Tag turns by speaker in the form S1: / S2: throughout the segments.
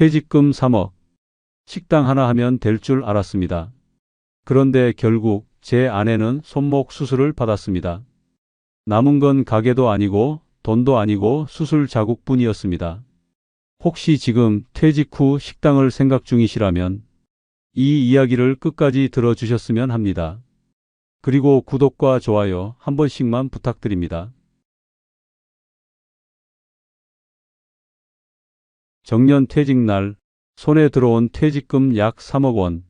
S1: 퇴직금 3억. 식당 하나 하면 될 줄 알았습니다. 그런데 결국 제 아내는 손목 수술을 받았습니다. 남은 건 가게도 아니고 돈도 아니고 수술 자국뿐이었습니다. 혹시 지금 퇴직 후 식당을 생각 중이시라면 이 이야기를 끝까지 들어주셨으면 합니다. 그리고 구독과 좋아요 한 번씩만 부탁드립니다. 정년 퇴직날 손에 들어온 퇴직금 약 3억 원.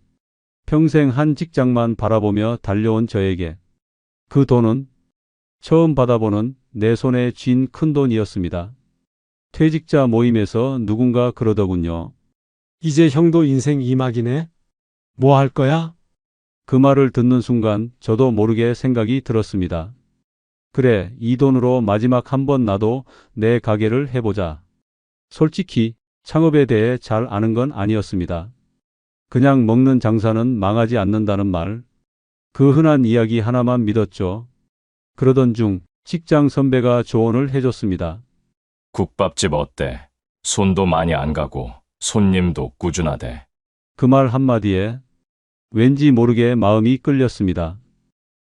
S1: 평생 한 직장만 바라보며 달려온 저에게 그 돈은 처음 받아보는 내 손에 쥔 큰 돈이었습니다. 퇴직자 모임에서 누군가 그러더군요.
S2: 이제 형도 인생 2막이네. 뭐 할 거야?
S1: 그 말을 듣는 순간 저도 모르게 생각이 들었습니다. 그래, 이 돈으로 마지막 한 번 나도 내 가게를 해보자. 솔직히 창업에 대해 잘 아는 건 아니었습니다. 그냥 먹는 장사는 망하지 않는다는 말. 그 흔한 이야기 하나만 믿었죠. 그러던 중 직장 선배가 조언을 해줬습니다.
S3: 국밥집 어때? 손도 많이 안 가고 손님도 꾸준하대.
S1: 그 말 한마디에 왠지 모르게 마음이 끌렸습니다.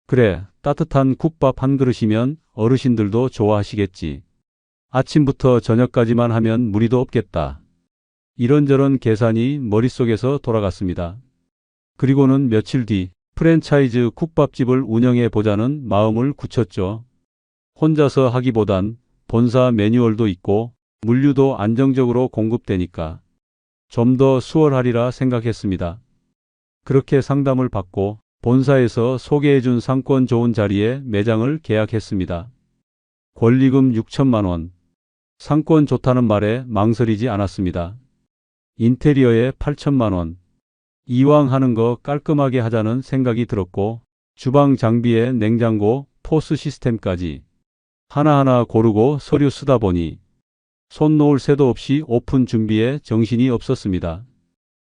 S1: 그래, 따뜻한 국밥 한 그릇이면 어르신들도 좋아하시겠지. 아침부터 저녁까지만 하면 무리도 없겠다. 이런저런 계산이 머릿속에서 돌아갔습니다. 그리고는 며칠 뒤 프랜차이즈 국밥집을 운영해 보자는 마음을 굳혔죠. 혼자서 하기보단 본사 매뉴얼도 있고 물류도 안정적으로 공급되니까 좀 더 수월하리라 생각했습니다. 그렇게 상담을 받고 본사에서 소개해준 상권 좋은 자리에 매장을 계약했습니다. 권리금 6천만 원. 상권 좋다는 말에 망설이지 않았습니다. 인테리어에 8천만 원. 이왕 하는 거 깔끔하게 하자는 생각이 들었고 주방 장비에 냉장고, 포스 시스템까지 하나하나 고르고 서류 쓰다 보니 손 놓을 새도 없이 오픈 준비에 정신이 없었습니다.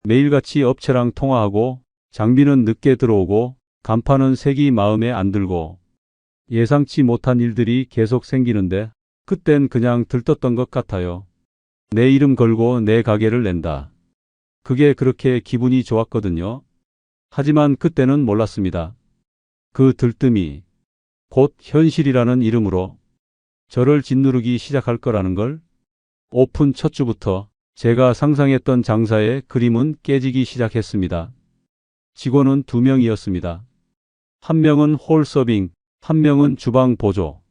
S1: 매일같이 업체랑 통화하고 장비는 늦게 들어오고 간판은 색이 마음에 안 들고 예상치 못한 일들이 계속 생기는데 그땐 그냥 들떴던 것 같아요. 내 이름 걸고 내 가게를 낸다. 그게 그렇게 기분이 좋았거든요. 하지만 그때는 몰랐습니다. 그 들뜸이 곧 현실이라는 이름으로 저를 짓누르기 시작할 거라는 걸. 오픈 첫 주부터 제가 상상했던 장사의 그림은 깨지기 시작했습니다. 직원은 2명이었습니다. 한 명은 홀 서빙, 한 명은 주방 보조.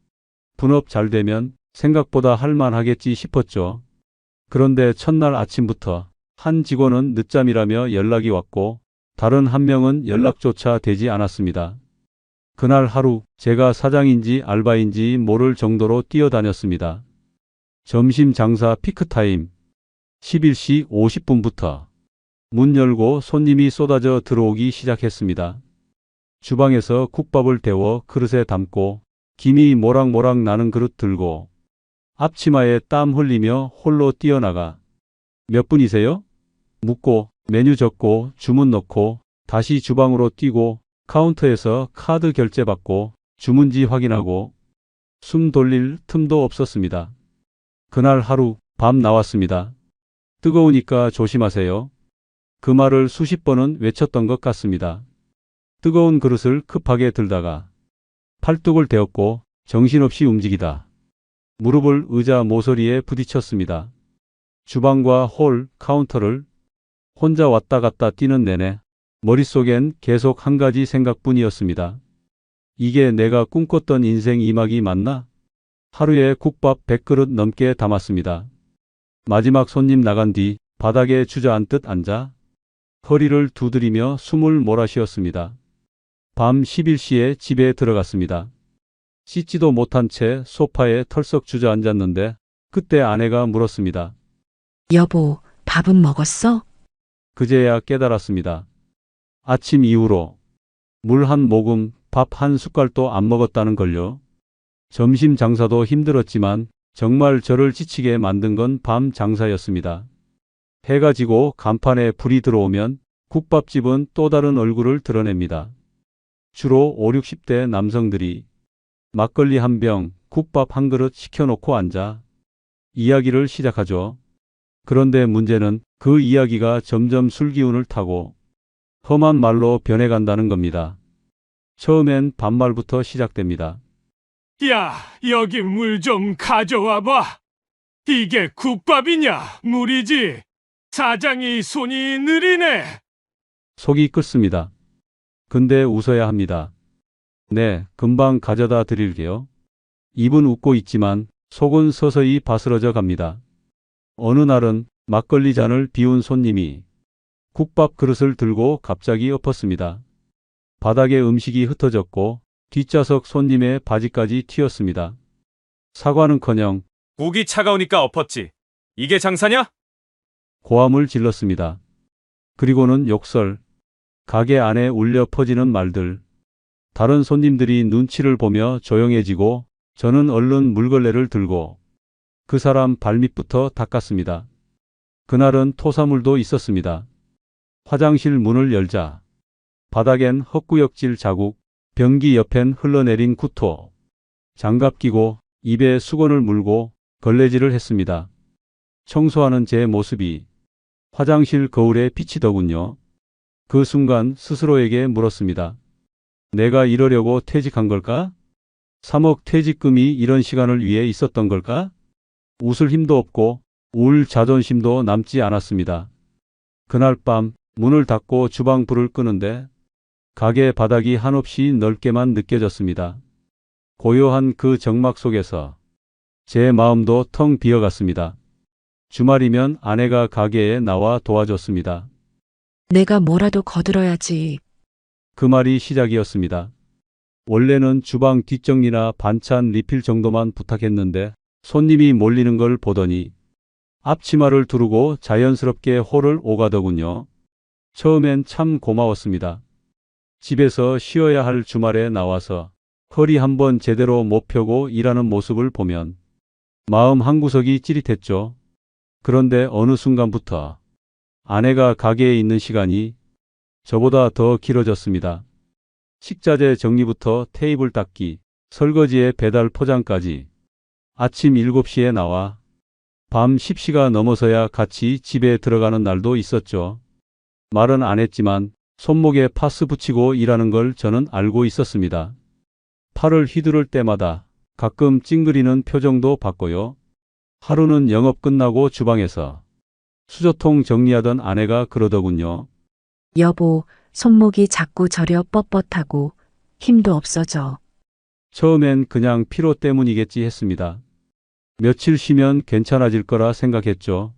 S1: 분업 잘 되면 생각보다 할만하겠지 싶었죠. 그런데 첫날 아침부터 한 직원은 늦잠이라며 연락이 왔고 다른 한 명은 연락조차 되지 않았습니다. 그날 하루 제가 사장인지 알바인지 모를 정도로 뛰어다녔습니다. 점심 장사 피크타임 11시 50분부터 문 열고 손님이 쏟아져 들어오기 시작했습니다. 주방에서 국밥을 데워 그릇에 담고 김이 모락모락 나는 그릇 들고 앞치마에 땀 흘리며 홀로 뛰어나가 몇 분이세요? 묻고 메뉴 적고 주문 넣고 다시 주방으로 뛰고 카운터에서 카드 결제 받고 주문지 확인하고 숨 돌릴 틈도 없었습니다. 그날 하루 밤 나왔습니다. 뜨거우니까 조심하세요. 그 말을 수십 번은 외쳤던 것 같습니다. 뜨거운 그릇을 급하게 들다가 팔뚝을 대었고 정신없이 움직이다 무릎을 의자 모서리에 부딪혔습니다. 주방과 홀, 카운터를 혼자 왔다 갔다 뛰는 내내 머릿속엔 계속 한 가지 생각뿐이었습니다. 이게 내가 꿈꿨던 인생 2막이 맞나? 하루에 국밥 100그릇 넘게 담았습니다. 마지막 손님 나간 뒤 바닥에 주저앉듯 앉아 허리를 두드리며 숨을 몰아쉬었습니다. 밤 11시에 집에 들어갔습니다. 씻지도 못한 채 소파에 털썩 주저앉았는데 그때 아내가 물었습니다.
S4: 여보, 밥은 먹었어?
S1: 그제야 깨달았습니다. 아침 이후로 물 한 모금, 밥 한 숟갈도 안 먹었다는 걸요. 점심 장사도 힘들었지만 정말 저를 지치게 만든 건 밤 장사였습니다. 해가 지고 간판에 불이 들어오면 국밥집은 또 다른 얼굴을 드러냅니다. 주로 5, 60대 남성들이 막걸리 한 병, 국밥 한 그릇 시켜놓고 앉아 이야기를 시작하죠. 그런데 문제는 그 이야기가 점점 술기운을 타고 험한 말로 변해간다는 겁니다. 처음엔 반말부터 시작됩니다.
S5: 야, 여기 물 좀 가져와 봐. 이게 국밥이냐? 물이지. 사장이 손이 느리네.
S1: 속이 끓습니다. 근데 웃어야 합니다. 네, 금방 가져다 드릴게요. 입은 웃고 있지만 속은 서서히 바스러져 갑니다. 어느 날은 막걸리 잔을 비운 손님이 국밥 그릇을 들고 갑자기 엎었습니다. 바닥에 음식이 흩어졌고 뒷좌석 손님의 바지까지 튀었습니다. 사과는커녕
S6: 국이 차가우니까 엎었지. 이게 장사냐?
S1: 고함을 질렀습니다. 그리고는 욕설, 가게 안에 울려 퍼지는 말들, 다른 손님들이 눈치를 보며 조용해지고 저는 얼른 물걸레를 들고 그 사람 발밑부터 닦았습니다. 그날은 토사물도 있었습니다. 화장실 문을 열자 바닥엔 헛구역질 자국, 변기 옆엔 흘러내린 구토, 장갑 끼고 입에 수건을 물고 걸레질을 했습니다. 청소하는 제 모습이 화장실 거울에 비치더군요. 그 순간 스스로에게 물었습니다. 내가 이러려고 퇴직한 걸까? 3억 퇴직금이 이런 시간을 위해 있었던 걸까? 웃을 힘도 없고 울 자존심도 남지 않았습니다. 그날 밤 문을 닫고 주방 불을 끄는데 가게 바닥이 한없이 넓게만 느껴졌습니다. 고요한 그 정막 속에서 제 마음도 텅 비어갔습니다. 주말이면 아내가 가게에 나와 도와줬습니다.
S4: 내가 뭐라도 거들어야지.
S1: 그 말이 시작이었습니다. 원래는 주방 뒷정리나 반찬 리필 정도만 부탁했는데 손님이 몰리는 걸 보더니 앞치마를 두르고 자연스럽게 홀을 오가더군요. 처음엔 참 고마웠습니다. 집에서 쉬어야 할 주말에 나와서 허리 한번 제대로 못 펴고 일하는 모습을 보면 마음 한구석이 찌릿했죠. 그런데 어느 순간부터 아내가 가게에 있는 시간이 저보다 더 길어졌습니다. 식자재 정리부터 테이블 닦기, 설거지에 배달 포장까지 아침 7시에 나와 밤 10시가 넘어서야 같이 집에 들어가는 날도 있었죠. 말은 안 했지만 손목에 파스 붙이고 일하는 걸 저는 알고 있었습니다. 팔을 휘두를 때마다 가끔 찡그리는 표정도 봤고요. 하루는 영업 끝나고 주방에서 수저통 정리하던 아내가 그러더군요.
S4: 여보, 손목이 자꾸 저려 뻣뻣하고 힘도 없어져.
S1: 처음엔 그냥 피로 때문이겠지 했습니다. 며칠 쉬면 괜찮아질 거라 생각했죠.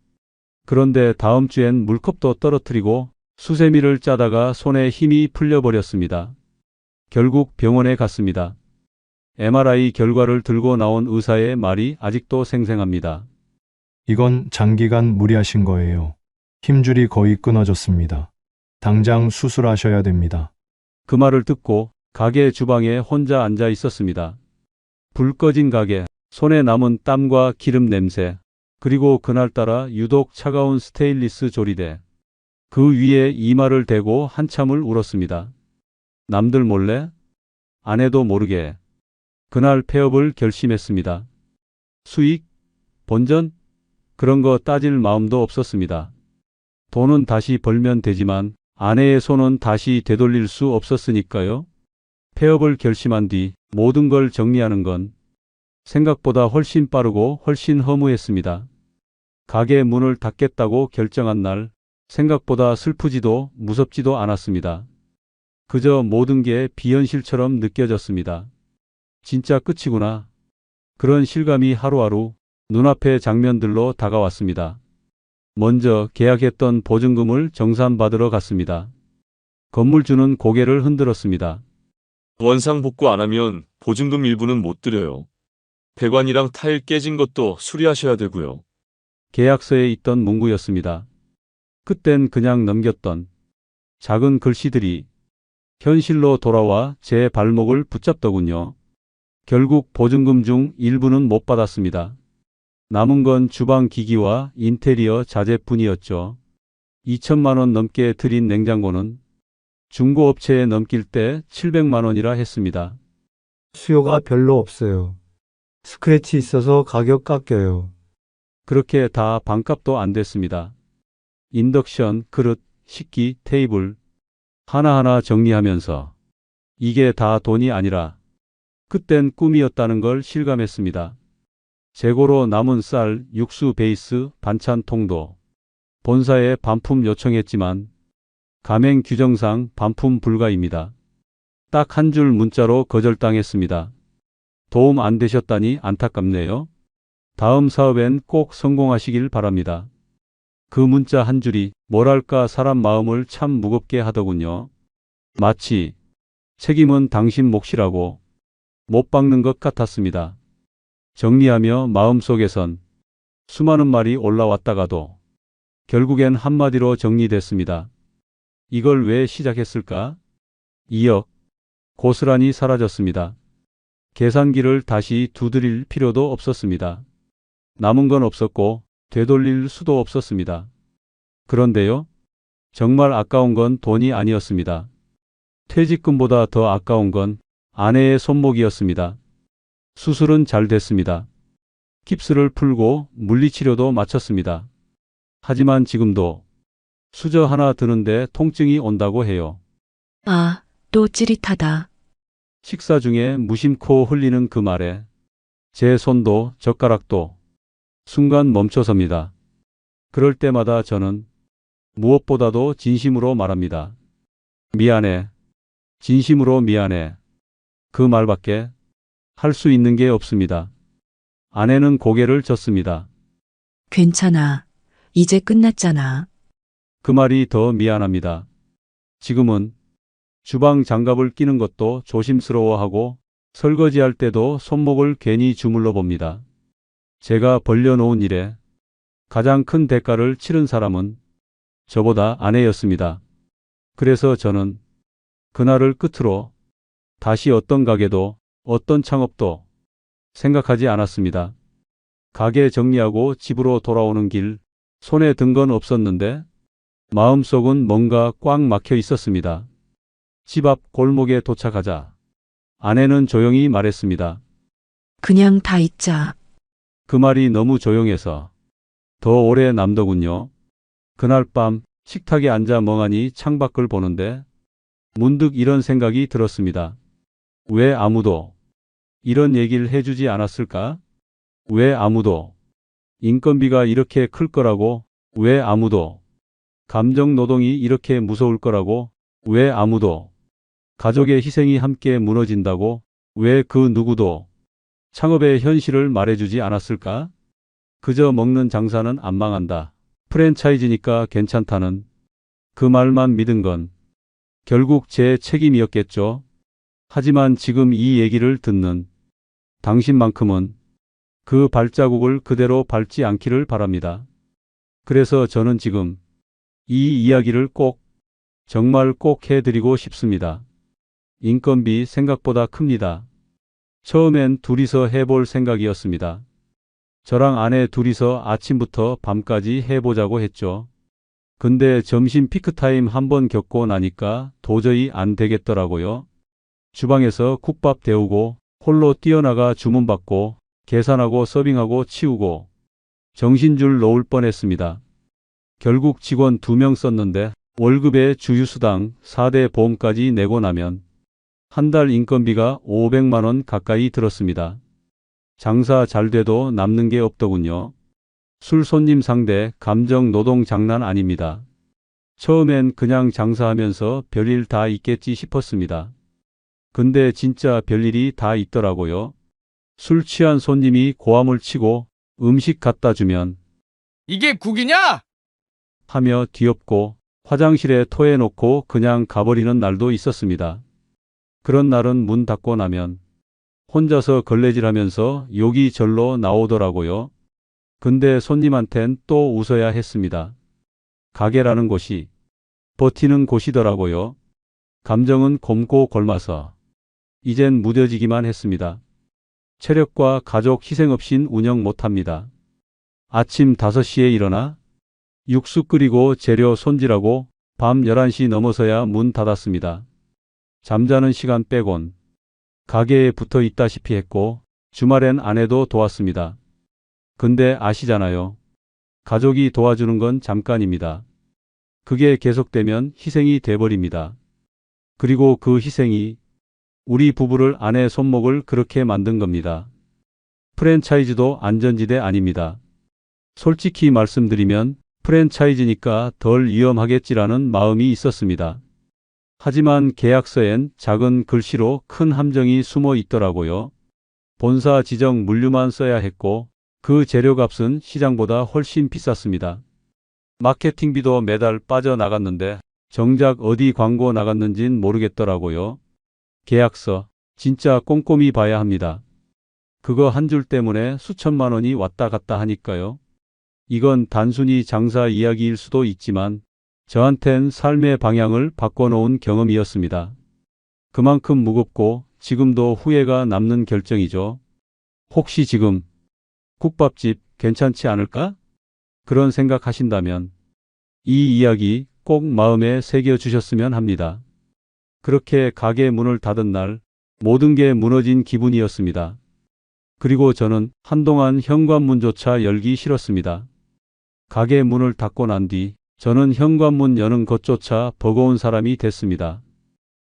S1: 그런데 다음 주엔 물컵도 떨어뜨리고 수세미를 짜다가 손에 힘이 풀려버렸습니다. 결국 병원에 갔습니다. MRI 결과를 들고 나온 의사의 말이 아직도 생생합니다.
S7: 이건 장기간 무리하신 거예요. 힘줄이 거의 끊어졌습니다. 당장 수술하셔야 됩니다.
S1: 그 말을 듣고 가게 주방에 혼자 앉아 있었습니다. 불 꺼진 가게, 손에 남은 땀과 기름 냄새, 그리고 그날따라 유독 차가운 스테인리스 조리대. 그 위에 이마를 대고 한참을 울었습니다. 남들 몰래? 아내도 모르게. 그날 폐업을 결심했습니다. 수익? 본전? 그런 거 따질 마음도 없었습니다. 돈은 다시 벌면 되지만 아내의 손은 다시 되돌릴 수 없었으니까요. 폐업을 결심한 뒤 모든 걸 정리하는 건 생각보다 훨씬 빠르고 훨씬 허무했습니다. 가게 문을 닫겠다고 결정한 날 생각보다 슬프지도 무섭지도 않았습니다. 그저 모든 게 비현실처럼 느껴졌습니다. 진짜 끝이구나. 그런 실감이 하루하루 눈앞의 장면들로 다가왔습니다. 먼저 계약했던 보증금을 정산받으러 갔습니다. 건물주는 고개를 흔들었습니다.
S8: 원상복구 안 하면 보증금 일부는 못 드려요. 배관이랑 타일 깨진 것도 수리하셔야 되고요.
S1: 계약서에 있던 문구였습니다. 그땐 그냥 넘겼던 작은 글씨들이 현실로 돌아와 제 발목을 붙잡더군요. 결국 보증금 중 일부는 못 받았습니다. 남은 건 주방 기기와 인테리어 자재뿐이었죠. 2천만 원 넘게 들인 냉장고는 중고업체에 넘길 때 700만 원이라 했습니다.
S2: 수요가 별로 없어요. 스크래치 있어서 가격 깎여요.
S1: 그렇게 다 반값도 안 됐습니다. 인덕션, 그릇, 식기, 테이블 하나하나 정리하면서 이게 다 돈이 아니라 그땐 꿈이었다는 걸 실감했습니다. 재고로 남은 쌀, 육수 베이스, 반찬 통도 본사에 반품 요청했지만 가맹 규정상 반품 불가입니다. 딱 한 줄 문자로 거절당했습니다. 도움 안 되셨다니 안타깝네요. 다음 사업엔 꼭 성공하시길 바랍니다. 그 문자 한 줄이 뭐랄까 사람 마음을 참 무겁게 하더군요. 마치 책임은 당신 몫이라고 못 박는 것 같았습니다. 정리하며 마음속에선 수많은 말이 올라왔다가도 결국엔 한마디로 정리됐습니다. 이걸 왜 시작했을까? 2억. 고스란히 사라졌습니다. 계산기를 다시 두드릴 필요도 없었습니다. 남은 건 없었고 되돌릴 수도 없었습니다. 그런데요, 정말 아까운 건 돈이 아니었습니다. 퇴직금보다 더 아까운 건 아내의 손목이었습니다. 수술은 잘 됐습니다. 깁스를 풀고 물리치료도 마쳤습니다. 하지만 지금도 수저 하나 드는데 통증이 온다고 해요.
S4: 아, 또 찌릿하다.
S1: 식사 중에 무심코 흘리는 그 말에 제 손도 젓가락도 순간 멈춰섭니다. 그럴 때마다 저는 무엇보다도 진심으로 말합니다. 미안해. 진심으로 미안해. 그 말밖에 할 수 있는 게 없습니다. 아내는 고개를 젓습니다.
S4: 괜찮아. 이제 끝났잖아.
S1: 그 말이 더 미안합니다. 지금은 주방 장갑을 끼는 것도 조심스러워하고 설거지할 때도 손목을 괜히 주물러 봅니다. 제가 벌려놓은 일에 가장 큰 대가를 치른 사람은 저보다 아내였습니다. 그래서 저는 그날을 끝으로 다시 어떤 가게도 어떤 창업도 생각하지 않았습니다. 가게 정리하고 집으로 돌아오는 길 손에 든 건 없었는데 마음속은 뭔가 꽉 막혀 있었습니다. 집 앞 골목에 도착하자 아내는 조용히 말했습니다.
S4: 그냥 다 잊자.
S1: 그 말이 너무 조용해서 더 오래 남더군요. 그날 밤 식탁에 앉아 멍하니 창밖을 보는데 문득 이런 생각이 들었습니다. 왜 아무도 이런 얘기를 해주지 않았을까? 왜 아무도 인건비가 이렇게 클 거라고? 왜 아무도 감정 노동이 이렇게 무서울 거라고? 왜 아무도 가족의 희생이 함께 무너진다고? 왜 그 누구도 창업의 현실을 말해주지 않았을까? 그저 먹는 장사는 안 망한다. 프랜차이즈니까 괜찮다는 그 말만 믿은 건 결국 제 책임이었겠죠. 하지만 지금 이 얘기를 듣는 당신만큼은 그 발자국을 그대로 밟지 않기를 바랍니다. 그래서 저는 지금 이 이야기를 꼭, 정말 꼭 해드리고 싶습니다. 인건비 생각보다 큽니다. 처음엔 둘이서 해볼 생각이었습니다. 저랑 아내 둘이서 아침부터 밤까지 해보자고 했죠. 근데 점심 피크타임 한번 겪고 나니까 도저히 안 되겠더라고요. 주방에서 국밥 데우고 홀로 뛰어나가 주문받고 계산하고 서빙하고 치우고 정신줄 놓을 뻔했습니다. 결국 직원 2명 썼는데 월급에 주유수당 4대 보험까지 내고 나면 한 달 인건비가 500만 원 가까이 들었습니다. 장사 잘 돼도 남는 게 없더군요. 술 손님 상대 감정 노동 장난 아닙니다. 처음엔 그냥 장사하면서 별일 다 있겠지 싶었습니다. 근데 진짜 별일이 다 있더라고요. 술 취한 손님이 고함을 치고 음식 갖다 주면
S5: 이게 국이냐?
S1: 하며 뒤엎고 화장실에 토해놓고 그냥 가버리는 날도 있었습니다. 그런 날은 문 닫고 나면 혼자서 걸레질하면서 욕이 절로 나오더라고요. 근데 손님한텐 또 웃어야 했습니다. 가게라는 곳이 버티는 곳이더라고요. 감정은 곰고 골마서 이젠 무뎌지기만 했습니다. 체력과 가족 희생 없인 운영 못합니다. 아침 5시에 일어나 육수 끓이고 재료 손질하고 밤 11시 넘어서야 문 닫았습니다. 잠자는 시간 빼곤 가게에 붙어 있다시피 했고 주말엔 아내도 도왔습니다. 근데 아시잖아요. 가족이 도와주는 건 잠깐입니다. 그게 계속되면 희생이 돼버립니다. 그리고 그 희생이 우리 부부를 아내 손목을 그렇게 만든 겁니다. 프랜차이즈도 안전지대 아닙니다. 솔직히 말씀드리면 프랜차이즈니까 덜 위험하겠지라는 마음이 있었습니다. 하지만 계약서엔 작은 글씨로 큰 함정이 숨어 있더라고요. 본사 지정 물류만 써야 했고 그 재료값은 시장보다 훨씬 비쌌습니다. 마케팅비도 매달 빠져나갔는데 정작 어디 광고 나갔는진 모르겠더라고요. 계약서 진짜 꼼꼼히 봐야 합니다. 그거 한 줄 때문에 수천만 원이 왔다 갔다 하니까요. 이건 단순히 장사 이야기일 수도 있지만 저한텐 삶의 방향을 바꿔놓은 경험이었습니다. 그만큼 무겁고 지금도 후회가 남는 결정이죠. 혹시 지금 국밥집 괜찮지 않을까? 그런 생각하신다면 이 이야기 꼭 마음에 새겨주셨으면 합니다. 그렇게 가게 문을 닫은 날 모든 게 무너진 기분이었습니다. 그리고 저는 한동안 현관문조차 열기 싫었습니다. 가게 문을 닫고 난 뒤 저는 현관문 여는 것조차 버거운 사람이 됐습니다.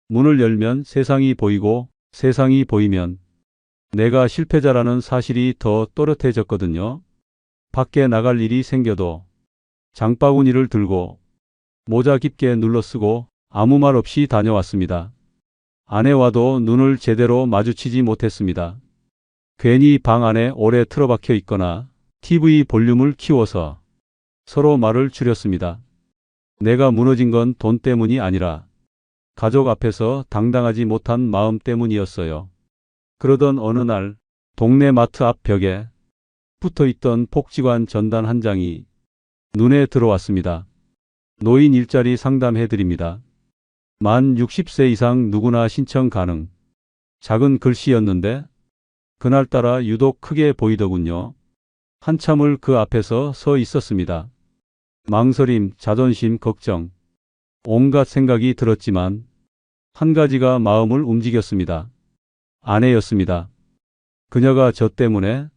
S1: 문을 열면 세상이 보이고 세상이 보이면 내가 실패자라는 사실이 더 또렷해졌거든요. 밖에 나갈 일이 생겨도 장바구니를 들고 모자 깊게 눌러쓰고 아무 말 없이 다녀왔습니다. 아내와도 눈을 제대로 마주치지 못했습니다. 괜히 방 안에 오래 틀어박혀 있거나 TV 볼륨을 키워서 서로 말을 줄였습니다. 내가 무너진 건 돈 때문이 아니라 가족 앞에서 당당하지 못한 마음 때문이었어요. 그러던 어느 날 동네 마트 앞 벽에 붙어있던 복지관 전단 한 장이 눈에 들어왔습니다. 노인 일자리 상담해드립니다. 만 60세 이상 누구나 신청 가능. 작은 글씨였는데 그날따라 유독 크게 보이더군요. 한참을 그 앞에서 서 있었습니다. 망설임, 자존심, 걱정, 온갖 생각이 들었지만 한 가지가 마음을 움직였습니다. 아내였습니다. 그녀가 저 때문에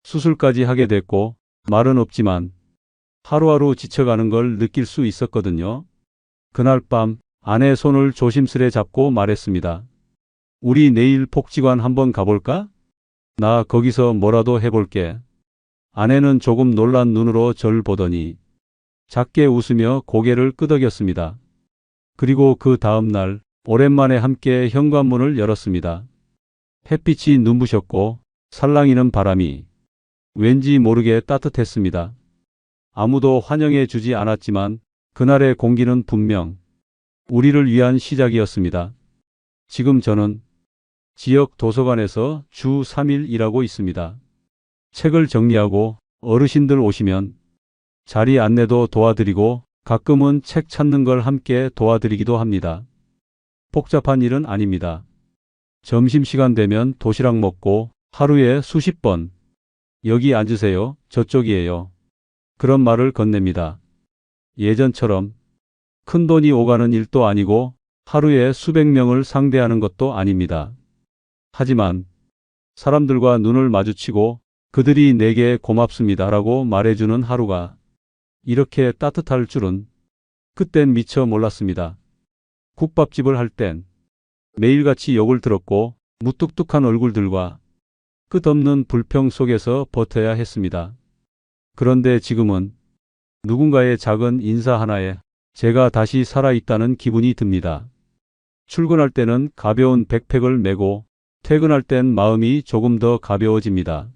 S1: 수술까지 하게 됐고 말은 없지만 하루하루 지쳐가는 걸 느낄 수 있었거든요. 그날 밤 아내 손을 조심스레 잡고 말했습니다. 우리 내일 복지관 한번 가볼까? 나 거기서 뭐라도 해볼게. 아내는 조금 놀란 눈으로 절 보더니 작게 웃으며 고개를 끄덕였습니다. 그리고 그 다음 날 오랜만에 함께 현관문을 열었습니다. 햇빛이 눈부셨고 살랑이는 바람이 왠지 모르게 따뜻했습니다. 아무도 환영해 주지 않았지만 그날의 공기는 분명 우리를 위한 시작이었습니다. 지금 저는 지역 도서관에서 주 3일 일하고 있습니다. 책을 정리하고 어르신들 오시면 자리 안내도 도와드리고 가끔은 책 찾는 걸 함께 도와드리기도 합니다. 복잡한 일은 아닙니다. 점심시간 되면 도시락 먹고 하루에 수십 번 여기 앉으세요. 저쪽이에요. 그런 말을 건넵니다. 예전처럼 큰돈이 오가는 일도 아니고 하루에 수백 명을 상대하는 것도 아닙니다. 하지만 사람들과 눈을 마주치고 그들이 내게 고맙습니다라고 말해주는 하루가 이렇게 따뜻할 줄은 그땐 미처 몰랐습니다. 국밥집을 할 땐 매일같이 욕을 들었고 무뚝뚝한 얼굴들과 끝없는 불평 속에서 버텨야 했습니다. 그런데 지금은 누군가의 작은 인사 하나에 제가 다시 살아있다는 기분이 듭니다. 출근할 때는 가벼운 백팩을 메고 퇴근할 땐 마음이 조금 더 가벼워집니다.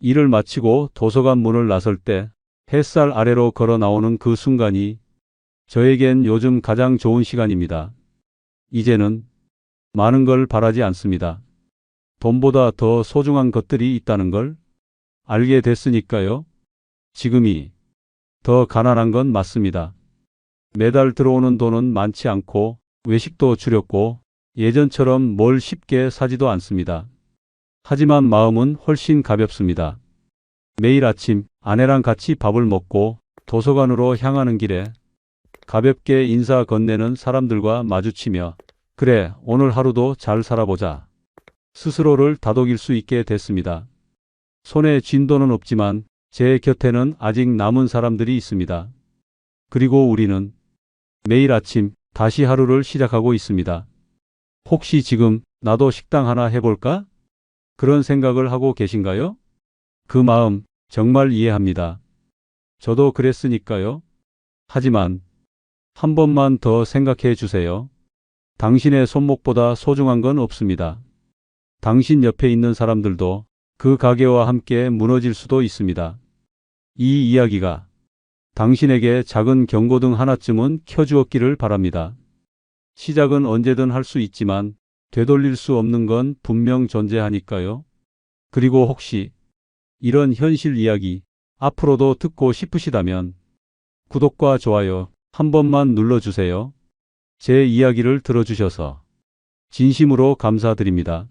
S1: 일을 마치고 도서관 문을 나설 때 햇살 아래로 걸어 나오는 그 순간이 저에겐 요즘 가장 좋은 시간입니다. 이제는 많은 걸 바라지 않습니다. 돈보다 더 소중한 것들이 있다는 걸 알게 됐으니까요. 지금이 더 가난한 건 맞습니다. 매달 들어오는 돈은 많지 않고 외식도 줄였고 예전처럼 뭘 쉽게 사지도 않습니다. 하지만 마음은 훨씬 가볍습니다. 매일 아침 아내랑 같이 밥을 먹고 도서관으로 향하는 길에 가볍게 인사 건네는 사람들과 마주치며 그래, 오늘 하루도 잘 살아보자. 스스로를 다독일 수 있게 됐습니다. 손에 쥔 돈은 없지만 제 곁에는 아직 남은 사람들이 있습니다. 그리고 우리는 매일 아침 다시 하루를 시작하고 있습니다. 혹시 지금 나도 식당 하나 해볼까? 그런 생각을 하고 계신가요? 그 마음 정말 이해합니다. 저도 그랬으니까요. 하지만 한 번만 더 생각해 주세요. 당신의 손목보다 소중한 건 없습니다. 당신 옆에 있는 사람들도 그 가게와 함께 무너질 수도 있습니다. 이 이야기가 당신에게 작은 경고등 하나쯤은 켜주었기를 바랍니다. 시작은 언제든 할 수 있지만 되돌릴 수 없는 건 분명 존재하니까요. 그리고 혹시 이런 현실 이야기 앞으로도 듣고 싶으시다면 구독과 좋아요 한 번만 눌러주세요. 제 이야기를 들어주셔서 진심으로 감사드립니다.